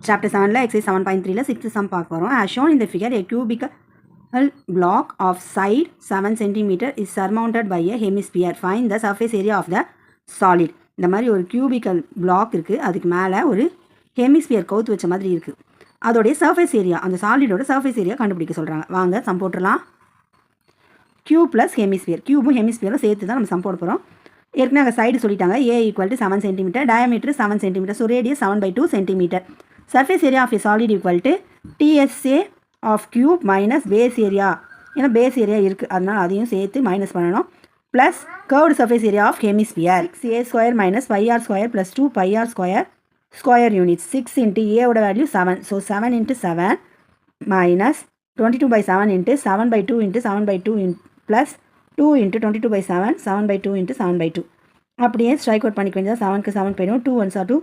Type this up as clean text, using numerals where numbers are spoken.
Chapter 7 exercise 7.3 6th sum பார்க்க போறோம். As shown in the figure, a cubical block of side 7 cm is surmounted by a hemisphere. Find the surface area of the solid. இந்த மாதிரி ஒரு cubical block இருக்கு. அதுக்கு மேலே ஒரு hemisphere கவுத்து வச்ச மாதிரி இருக்கு. அதோடைய surface area, அந்த சாலிடோட surface area கண்டுபிடிக்க சொல்றாங்க. வாங்க சம் போட்டுடலாம். Cube plus hemisphere. Cubeம் hemisphere சேர்த்து தான் நம்ம சம் போட போறோம். ஏற்கனவே அங்கே சைடு சொல்லிட்டாங்க. A equal to 7 cm, diameter 7 cm, so radius 7/2 cm. Surface area of a solid equal to TSA of cube minus base area. ஏன்னா base area இருக்குது, அதனால் அதையும் சேர்த்து மைனஸ் பண்ணணும். Plus curved surface area of hemisphere. 6a square minus 5r square plus 2πr square units. 6 into a ஓட value 7. So 7 into 7 minus 22/7 into 7/2 into 7/2 plus 2 into 22/7, 7/2 into 7/2. அப்படியே strike out பண்ணிக்க வேண்டியது. 7க்கு 7 போயிடும். 2 1s are 2,